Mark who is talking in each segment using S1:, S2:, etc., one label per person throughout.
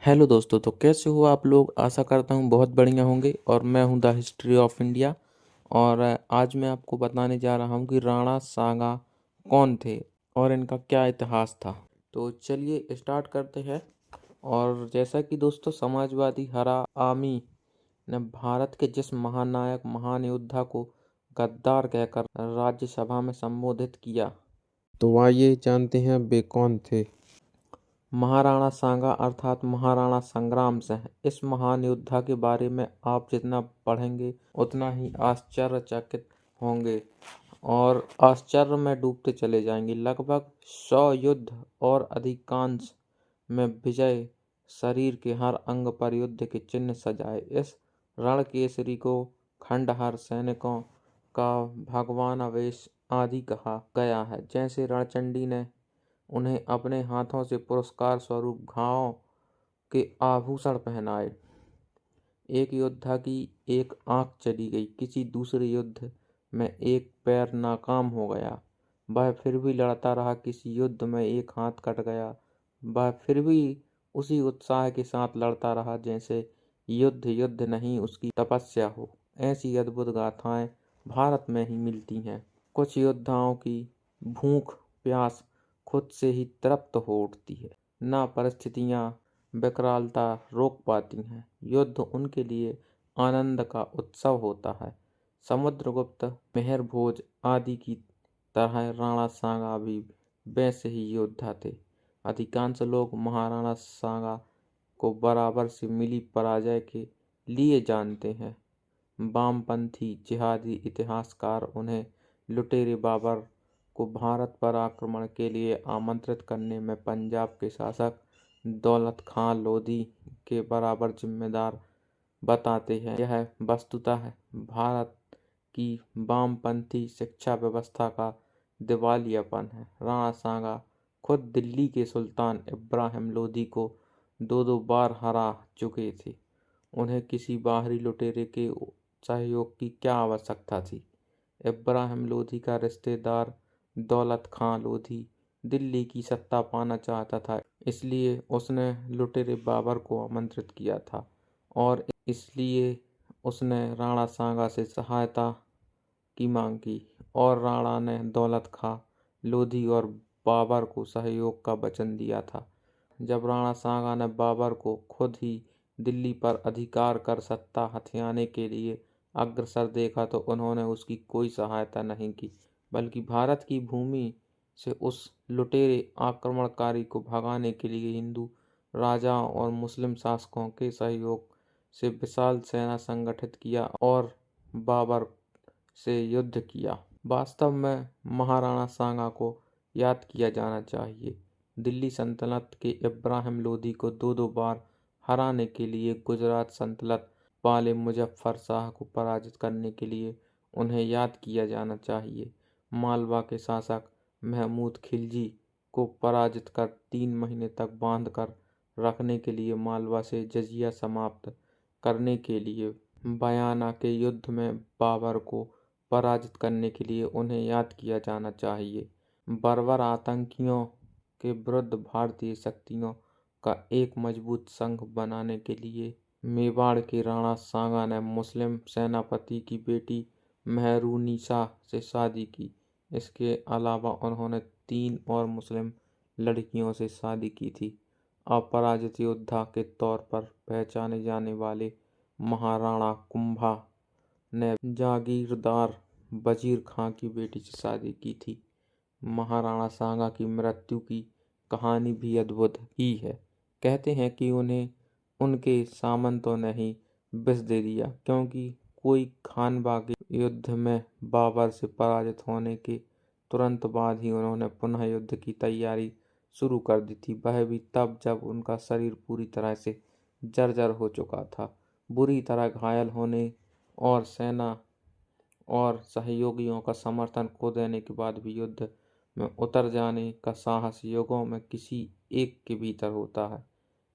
S1: Hello दोस्तों, तो कैसे हो आप लोग। आशा करता हूँ बहुत बढ़िया होंगे। और मैं हूँ द हिस्ट्री ऑफ इंडिया। और आज मैं आपको बताने जा रहा हूँ कि राणा सांगा कौन थे और इनका क्या इतिहास था। तो चलिए स्टार्ट करते हैं। और जैसा कि दोस्तों, समाजवादी हरा आर्मी ने भारत के जिस महानायक महान योद्धा को गद्दार कहकर राज्यसभा में संबोधित किया, तो आइए जानते हैं वे कौन थे। महाराणा सांगा अर्थात महाराणा संग्राम सिंह। इस महान योद्धा के बारे में आप जितना पढ़ेंगे उतना ही आश्चर्यचकित होंगे और आश्चर्य में डूबते चले जाएंगे। लगभग 100 युद्ध और अधिकांश में विजय, शरीर के हर अंग पर युद्ध के चिन्ह सजाए। इस रणकेसरी को खंडहर सैनिकों का भगवान आवेश आदि कहा गया है। जैसे रणचंडी ने उन्हें अपने हाथों से पुरस्कार स्वरूप घावों के आभूषण पहनाए। एक योद्धा की एक आंख चली गई, किसी दूसरे युद्ध में एक पैर नाकाम हो गया, वह फिर भी लड़ता रहा। किसी युद्ध में एक हाथ कट गया, वह फिर भी उसी उत्साह के साथ लड़ता रहा जैसे युद्ध युद्ध नहीं उसकी तपस्या हो। ऐसी अद्भुत गाथाएं भारत में ही मिलती हैं। कुछ योद्धाओं की भूख प्यास खुद से ही तृप्त हो उठती है, ना परिस्थितियां विकरालता रोक पाती हैं। युद्ध उनके लिए आनंद का उत्सव होता है। समुद्रगुप्त, मेहर भोज आदि की तरह राणा सांगा भी वैसे ही योद्धा थे। अधिकांश लोग महाराणा सांगा को बराबर से मिली पराजय के लिए जानते हैं। वामपंथी जिहादी इतिहासकार उन्हें लुटेरे बाबर को भारत पर आक्रमण के लिए आमंत्रित करने में पंजाब के शासक दौलत खां लोधी के बराबर जिम्मेदार बताते हैं। यह वस्तुतः भारत की वामपंथी शिक्षा व्यवस्था का दिवालियापन है। राणा सांगा खुद दिल्ली के सुल्तान इब्राहिम लोधी को दो दो बार हरा चुके थे। उन्हें किसी बाहरी लुटेरे के सहयोग की क्या आवश्यकता थी। इब्राहिम लोधी का रिश्तेदार दौलत खां लोधी दिल्ली की सत्ता पाना चाहता था, इसलिए उसने लुटेरे बाबर को आमंत्रित किया था और इसलिए उसने राणा सांगा से सहायता की मांग की। और राणा ने दौलत खां लोधी और बाबर को सहयोग का वचन दिया था। जब राणा सांगा ने बाबर को खुद ही दिल्ली पर अधिकार कर सत्ता हथियाने के लिए अग्रसर देखा तो उन्होंने उसकी कोई सहायता नहीं की, बल्कि भारत की भूमि से उस लुटेरे आक्रमणकारी को भगाने के लिए हिंदू राजाओं और मुस्लिम शासकों के सहयोग से विशाल सेना संगठित किया और बाबर से युद्ध किया। वास्तव में महाराणा सांगा को याद किया जाना चाहिए। दिल्ली सल्तनत के इब्राहिम लोधी को दो दो बार हराने के लिए गुजरात सल्तनत वाले मुजफ्फर शाह को पराजित करने के लिए उन्हें याद किया जाना चाहिए। मालवा के शासक महमूद खिलजी को पराजित कर 3 महीने तक बांध कर रखने के लिए मालवा से जजिया समाप्त करने के लिए बयाना के युद्ध में बाबर को पराजित करने के लिए उन्हें याद किया जाना चाहिए। बर्बर आतंकियों के विरुद्ध भारतीय शक्तियों का एक मजबूत संघ बनाने के लिए मेवाड़ के राणा सांगा ने मुस्लिम सेनापति की बेटी मेहरुनिसा से शादी की। इसके अलावा उन्होंने 3 और मुस्लिम लड़कियों से शादी की थी। अपराजित योद्धा के तौर पर पहचाने जाने वाले महाराणा कुंभा ने जागीरदार वजीर खां की बेटी से शादी की थी। महाराणा सांगा की मृत्यु की कहानी भी अद्भुत ही है। कहते हैं कि उन्हें उनके सामंतों ने ही विष दे दिया, क्योंकि कोई खानवा के युद्ध में बाबर से पराजित होने के तुरंत बाद ही उन्होंने पुनः युद्ध की तैयारी शुरू कर दी थी। वह भी तब जब उनका शरीर पूरी तरह से जर्जर हो चुका था। बुरी तरह घायल होने और सेना और सहयोगियों का समर्थन खो देने के बाद भी युद्ध में उतर जाने का साहस युगों में किसी एक के भीतर होता है।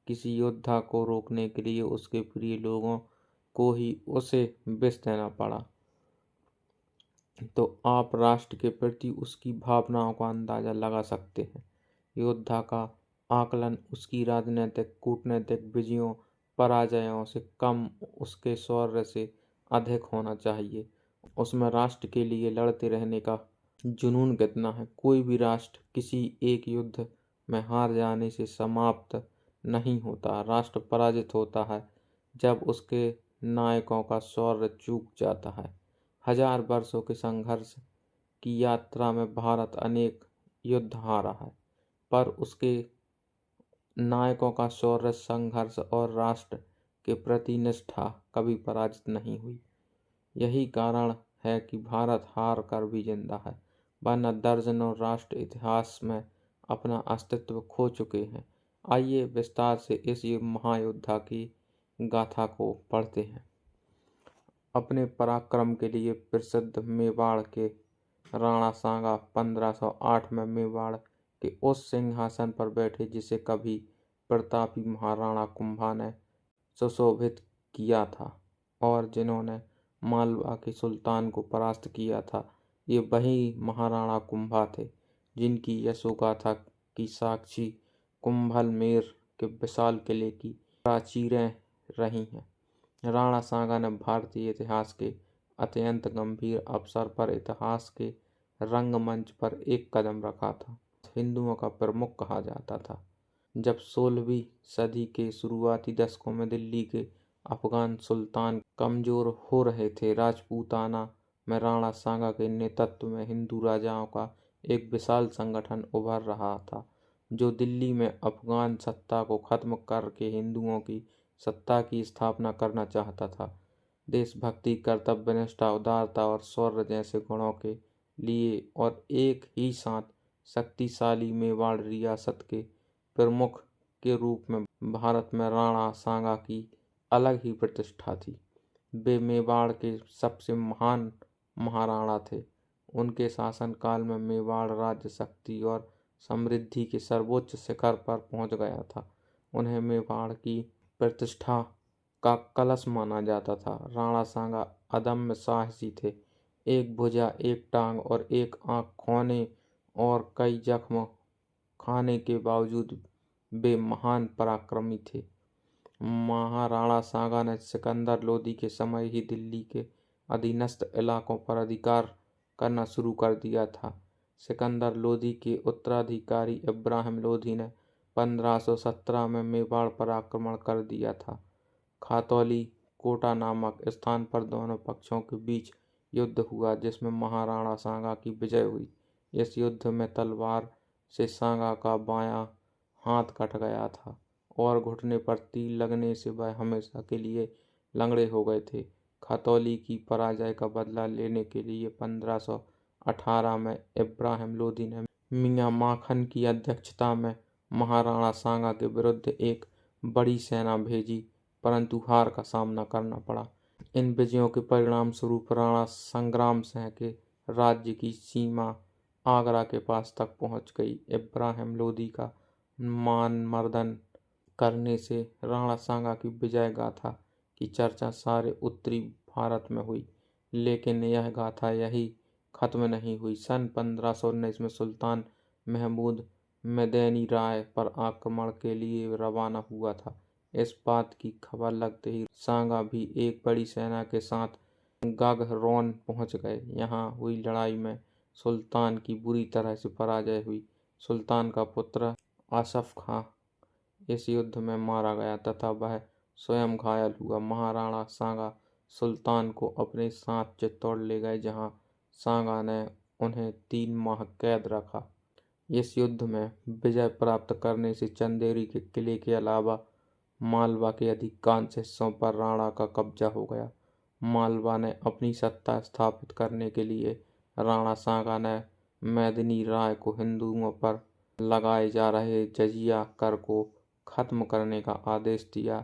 S1: किसी योद्धा को रोकने के लिए उसके प्रिय लोगों को ही उसे विष देना पड़ा, तो आप राष्ट्र के प्रति उसकी भावनाओं का अंदाजा लगा सकते हैं। योद्धा का आकलन उसकी राजनीतिक कूटनीतिक विजयों पराजयों से कम, उसके शौर्य से अधिक होना चाहिए। उसमें राष्ट्र के लिए लड़ते रहने का जुनून कितना है। कोई भी राष्ट्र किसी एक युद्ध में हार जाने से समाप्त नहीं होता। राष्ट्र पराजित होता है जब उसके नायकों का शौर्य चूक जाता है। 1000 वर्षों के संघर्ष की यात्रा में भारत अनेक युद्ध हारा है, पर उसके नायकों का शौर्य, संघर्ष और राष्ट्र के प्रति निष्ठा कभी पराजित नहीं हुई। यही कारण है कि भारत हार कर भी जिंदा है, वरना दर्जनों राष्ट्र इतिहास में अपना अस्तित्व खो चुके हैं। आइए विस्तार से इस महायोद्धा की गाथा को पढ़ते हैं। अपने पराक्रम के लिए प्रसिद्ध मेवाड़ के राणा सांगा 1508 में मेवाड़ के उस सिंहासन पर बैठे जिसे कभी प्रतापी महाराणा कुंभा ने सुशोभित किया था और जिन्होंने मालवा के सुल्तान को परास्त किया था। ये वही महाराणा कुंभा थे जिनकी यशोगाथा की साक्षी कुंभलमेर के विशाल किले की प्राचीरें रही हैं। राणा सांगा ने भारतीय इतिहास के अत्यंत गंभीर अवसर पर इतिहास के रंगमंच पर एक कदम रखा था। हिंदुओं का प्रमुख कहा जाता था। जब 16वीं सदी के शुरुआती दशकों में दिल्ली के अफगान सुल्तान कमजोर हो रहे थे, राजपूताना में राणा सांगा के नेतृत्व में हिंदू राजाओं का एक विशाल संगठन उभर रहा था, जो दिल्ली में अफगान सत्ता को खत्म करके हिंदुओं की सत्ता की स्थापना करना चाहता था। देशभक्ति, कर्तव्यनिष्ठा, उदारता और शौर्य जैसे गुणों के लिए और एक ही साथ शक्तिशाली मेवाड़ रियासत के प्रमुख के रूप में भारत में राणा सांगा की अलग ही प्रतिष्ठा थी। वे मेवाड़ के सबसे महान महाराणा थे। उनके शासनकाल में मेवाड़ राज्य शक्ति और समृद्धि के सर्वोच्च शिखर पर पहुंच गया था। उन्हें मेवाड़ की प्रतिष्ठा का कलश माना जाता था। राणा सांगा अदम्य साहसी थे। एक भुजा, एक टांग और एक आंख खोने और कई जख्म खाने के बावजूद वे महान पराक्रमी थे। महाराणा सांगा ने सिकंदर लोदी के समय ही दिल्ली के अधीनस्थ इलाकों पर अधिकार करना शुरू कर दिया था। सिकंदर लोदी के उत्तराधिकारी इब्राहिम लोदी ने 1517 में मेवाड़ पर आक्रमण कर दिया था। खातौली कोटा नामक स्थान पर दोनों पक्षों के बीच युद्ध हुआ, जिसमें महाराणा सांगा की विजय हुई। इस युद्ध में तलवार से सांगा का बायां हाथ कट गया था और घुटने पर तीर लगने से वह हमेशा के लिए लंगड़े हो गए थे। खतौली की पराजय का बदला लेने के लिए 1518 में इब्राहिम लोदी ने मियां माखन की अध्यक्षता में महाराणा सांगा के विरुद्ध एक बड़ी सेना भेजी, परंतु हार का सामना करना पड़ा। इन विजयों के परिणाम स्वरूप राणा संग्राम सिंह के राज्य की सीमा आगरा के पास तक पहुंच गई। इब्राहिम लोदी का मानमर्दन करने से राणा सांगा की विजय गाथा की चर्चा सारे उत्तरी भारत में हुई, लेकिन यह गाथा यही खत्म नहीं हुई। सन 1519 में सुल्तान महमूद मैदेनी राय पर आक्रमण के लिए रवाना हुआ था। इस बात की खबर लगते ही सांगा भी एक बड़ी सेना के साथ गागरोन पहुंच गए। यहाँ हुई लड़ाई में सुल्तान की बुरी तरह से पराजय हुई। सुल्तान का पुत्र आसफ खां इस युद्ध में मारा गया तथा वह स्वयं घायल हुआ। महाराणा सांगा सुल्तान को अपने साथ चित्तौड़ ले गए, जहां सांगा ने उन्हें 3 माह कैद रखा। इस युद्ध में विजय प्राप्त करने से चंदेरी के किले के अलावा मालवा के अधिकांश हिस्सों पर राणा का कब्जा हो गया। मालवा ने अपनी सत्ता स्थापित करने के लिए राणा सांगा ने मैदिनी राय को हिंदुओं पर लगाए जा रहे जजिया कर को खत्म करने का आदेश दिया।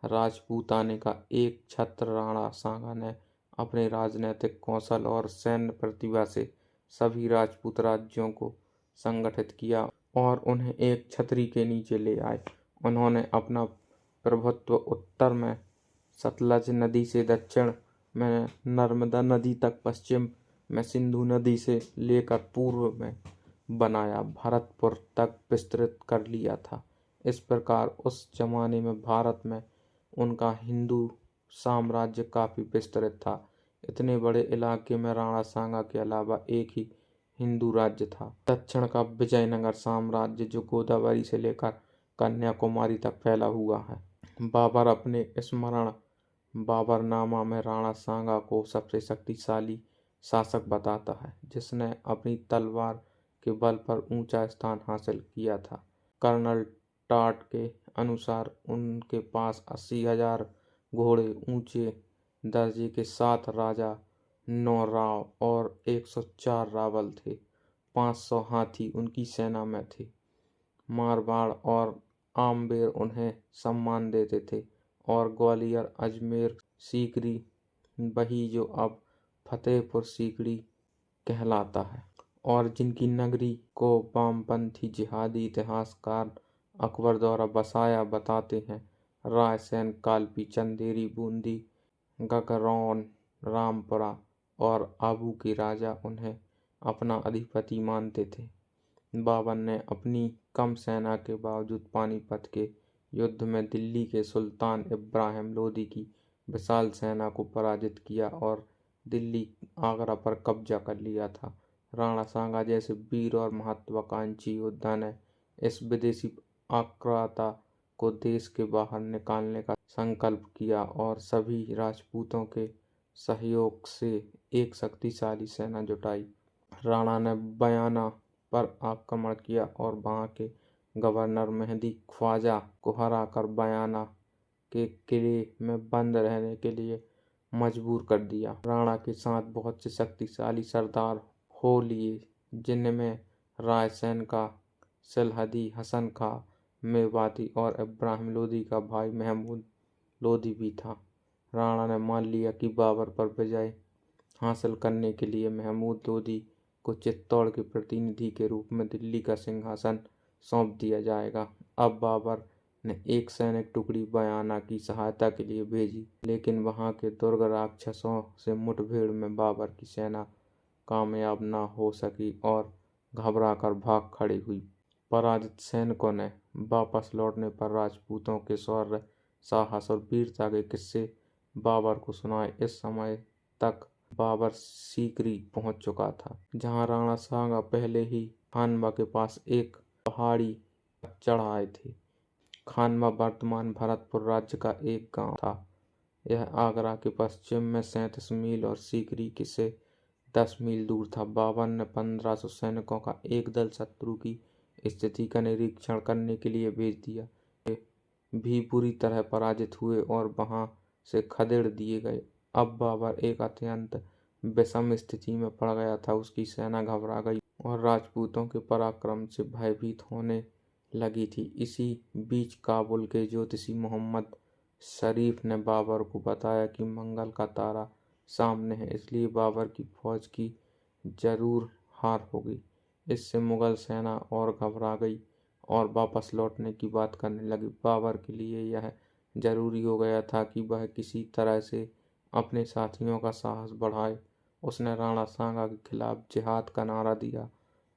S1: राजपूताने का एक छत्र राणा सांगा ने अपने राजनीतिक कौशल और सैन्य प्रतिभा से सभी राजपूत राज्यों को संगठित किया और उन्हें एक छतरी के नीचे ले आए। उन्होंने अपना प्रभुत्व उत्तर में सतलज नदी से दक्षिण में नर्मदा नदी तक, पश्चिम में सिंधु नदी से लेकर पूर्व में बनाया, भरतपुर तक विस्तृत कर लिया था। इस प्रकार उस जमाने में भारत में उनका हिंदू साम्राज्य काफी विस्तृत था। इतने बड़े इलाके में राणा सांगा के अलावा एक ही हिंदू राज्य था। दक्षिण का विजयनगर साम्राज्य जो गोदावरी से लेकर कन्याकुमारी तक फैला हुआ है। बाबर अपने स्मरण बाबरनामा में राणा सांगा को सबसे शक्तिशाली शासक बताता है, जिसने अपनी तलवार के बल पर ऊंचा स्थान हासिल किया था। कर्नल टाट के अनुसार उनके पास 80,000 घोड़े, ऊंचे दर्जे के 7 राजा, 9 राव और 104 रावल थे। 500 हाथी उनकी सेना में थे। मारवाड़ और आमेर उन्हें सम्मान देते थे और ग्वालियर, अजमेर, सीकरी, वही जो अब फतेहपुर सीकरी कहलाता है, और जिनकी नगरी को वामपंथी जिहादी इतिहासकार अकबर द्वारा बसाया बताते हैं। रायसेन, कालपी, चंदेरी, बूंदी, गगरौन, रामपुरा और आबू के राजा उन्हें अपना अधिपति मानते थे। बाबर ने अपनी कम सेना के बावजूद पानीपत के युद्ध में दिल्ली के सुल्तान इब्राहिम लोदी की विशाल सेना को पराजित किया और दिल्ली, आगरा पर कब्जा कर लिया था। राणा सांगा जैसे वीर और महत्वाकांक्षी योद्धा ने इस विदेशी आक्रांता को देश के बाहर निकालने का संकल्प किया और सभी राजपूतों के सहयोग से एक शक्तिशाली सेना जुटाई। राणा ने बयाना पर आक्रमण किया और वहां के गवर्नर मेहदी ख्वाजा को हराकर बयाना के किले में बंद रहने के लिए मजबूर कर दिया। राणा के साथ बहुत से शक्तिशाली सरदार हो लिए, जिनमें रायसेन का सिलहदी हसन खां मेवाती और इब्राहिम लोदी का भाई महमूद लोदी भी था। राणा ने मान लिया कि बाबर पर विजय हासिल करने के लिए महमूद लोदी को चित्तौड़ के प्रतिनिधि के रूप में दिल्ली का सिंहासन सौंप दिया जाएगा। अब बाबर ने एक सैनिक टुकड़ी बयाना की सहायता के लिए भेजी, लेकिन वहां के दुर्ग राक्षसों से मुठभेड़ में बाबर की सेना कामयाब न हो सकी और घबराकर भाग खड़ी हुई। पराजित सैनिकों ने वापस लौटने पर राजपूतों के शौर्य, साहस और वीरता के किस्से बाबर को सुनाए। इस समय तक बाबर सीकरी पहुंच चुका था, जहां राणा सांगा पहले ही खानवा के पास एक पहाड़ी चढ़ आए थे। खानवा वर्तमान भरतपुर राज्य का एक गांव था। यह आगरा के पश्चिम में 37 मील और सीकरी से 10 मील दूर था। बाबर ने 1500 सैनिकों का एक दल शत्रु की स्थिति का निरीक्षण करने के लिए भेज दिया। वे भी बुरी तरह पराजित हुए और वहां से खदेड़ दिए गए। अब बाबर एक अत्यंत विषम स्थिति में पड़ गया था। उसकी सेना घबरा गई और राजपूतों के पराक्रम से भयभीत होने लगी थी। इसी बीच काबुल के ज्योतिषी मोहम्मद शरीफ ने बाबर को बताया कि मंगल का तारा सामने है, इसलिए बाबर की फौज की जरूर हार होगी। इससे मुगल सेना और घबरा गई और वापस लौटने की बात करने लगी। बाबर के लिए यह जरूरी हो गया था कि वह किसी तरह से अपने साथियों का साहस बढ़ाए। उसने राणा सांगा के खिलाफ जिहाद का नारा दिया।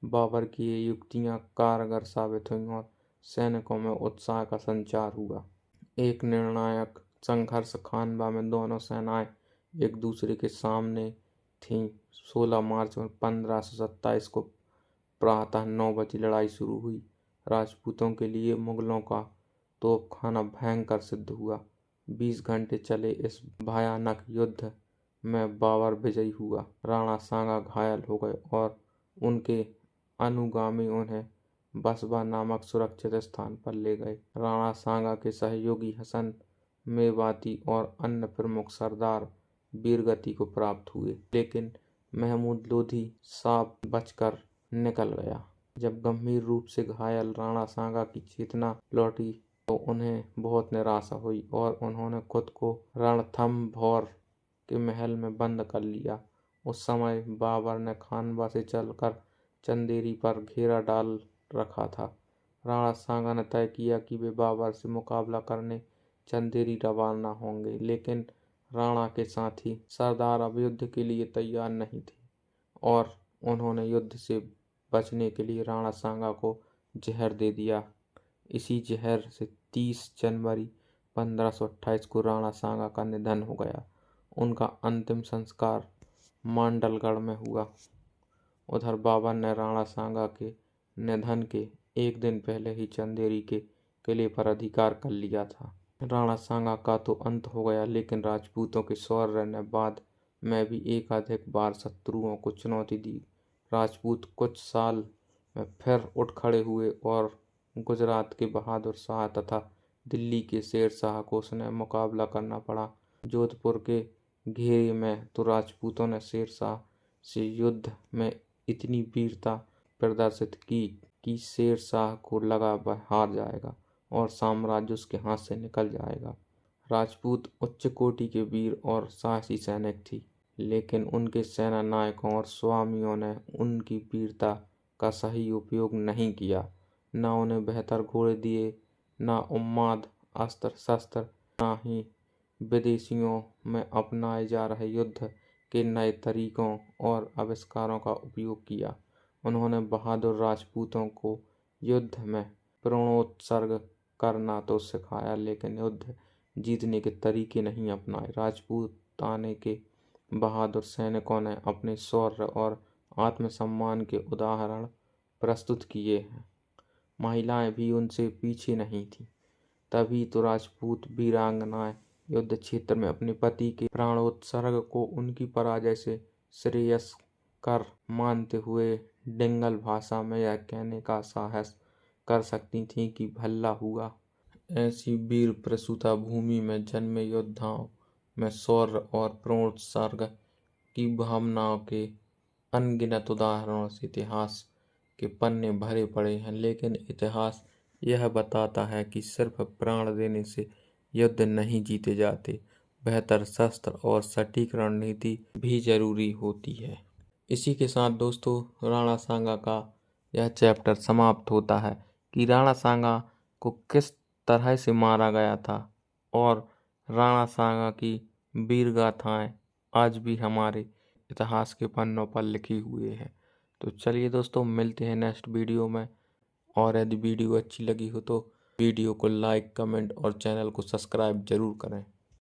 S1: बाबर की ये युक्तियां कारगर साबित हुईं और सैनिकों में उत्साह का संचार हुआ। एक निर्णायक संघर्ष खानवा में दोनों सेनाएं एक दूसरे के सामने थीं। 16 मार्च 1527 को प्रातः 9 बजे लड़ाई शुरू हुई। राजपूतों के लिए मुगलों का तोपखाना भयंकर सिद्ध हुआ। 20 घंटे चले इस भयानक युद्ध में बाबर विजयी हुआ। राणा सांगा घायल हो गए और उनके अनुगामी उन्हें बसबा नामक सुरक्षित स्थान पर ले गए। राणा सांगा के सहयोगी हसन मेवाती और अन्य प्रमुख सरदार वीरगति को प्राप्त हुए, लेकिन महमूद लोधी साफ बचकर निकल गया। जब गंभीर रूप से घायल राणा सांगा की चेतना लौटी तो उन्हें बहुत निराशा हुई और उन्होंने खुद को रणथंभौर के महल में बंद कर लिया। उस समय बाबर ने खानवा से चलकर चंदेरी पर घेरा डाल रखा था। राणा सांगा ने तय किया कि वे बाबर से मुकाबला करने चंदेरी रवाना होंगे, लेकिन राणा के साथी सरदार अब युद्ध के लिए तैयार नहीं थे और उन्होंने युद्ध से बचने के लिए राणा सांगा को जहर दे दिया। इसी जहर से 30 जनवरी 1528 को राणा सांगा का निधन हो गया। उनका अंतिम संस्कार मांडलगढ़ में हुआ। उधर बाबर ने राणा सांगा के निधन के एक दिन पहले ही चंदेरी के किले पर अधिकार कर लिया था। राणा सांगा का तो अंत हो गया, लेकिन राजपूतों के शौर्य ने बाद में भी एकाधिक बार शत्रुओं को चुनौती दी। राजपूत कुछ साल में फिर उठ खड़े हुए और गुजरात के बहादुर शाह तथा दिल्ली के शेर शाह को उन्हें मुकाबला करना पड़ा। जोधपुर के घेरे में तो राजपूतों ने शेर शाह से युद्ध में इतनी वीरता प्रदर्शित की कि शेर शाह को लगा वह हार जाएगा और साम्राज्य उसके हाथ से निकल जाएगा। राजपूत उच्च कोटि के वीर और साहसी सैनिक थी, लेकिन उनके सेना नायकों और स्वामियों ने उनकी वीरता का सही उपयोग नहीं किया। न उन्हें बेहतर घोड़े दिए, न उन्माद अस्त्र शस्त्र, न ही विदेशियों में अपनाए जा रहे युद्ध के नए तरीकों और आविष्कारों का उपयोग किया। उन्होंने बहादुर राजपूतों को युद्ध में प्राणोत्सर्ग करना तो सिखाया, लेकिन युद्ध जीतने के तरीके नहीं अपनाए। राजपूताने के बहादुर सैनिकों ने अपने शौर्य और आत्मसम्मान के उदाहरण प्रस्तुत किए हैं। महिलाएं भी उनसे पीछे नहीं थीं। तभी तो राजपूत वीरांगनाएं युद्ध क्षेत्र में अपने पति के प्राणोत्सर्ग को उनकी पराजय से श्रेयस्कर मानते हुए डिंगल भाषा में यह कहने का साहस कर सकती थीं कि भला हुआ। ऐसी वीर प्रसूता भूमि में जन्मे योद्धाओं में शौर्य और प्राणोत्सर्ग की भावनाओं के अनगिनत उदाहरणों से इतिहास के पन्ने भरे पड़े हैं। लेकिन इतिहास यह बताता है कि सिर्फ प्राण देने से युद्ध नहीं जीते जाते, बेहतर शस्त्र और सटीक रणनीति भी जरूरी होती है। इसी के साथ दोस्तों राणा सांगा का यह चैप्टर समाप्त होता है कि राणा सांगा को किस तरह से मारा गया था और राणा सांगा की वीर गाथाएं आज भी हमारे इतिहास के पन्नों पर लिखी हुई है। तो चलिए दोस्तों, मिलते हैं नेक्स्ट वीडियो में। और यदि वीडियो अच्छी लगी हो तो वीडियो को लाइक, कमेंट और चैनल को सब्सक्राइब जरूर करें।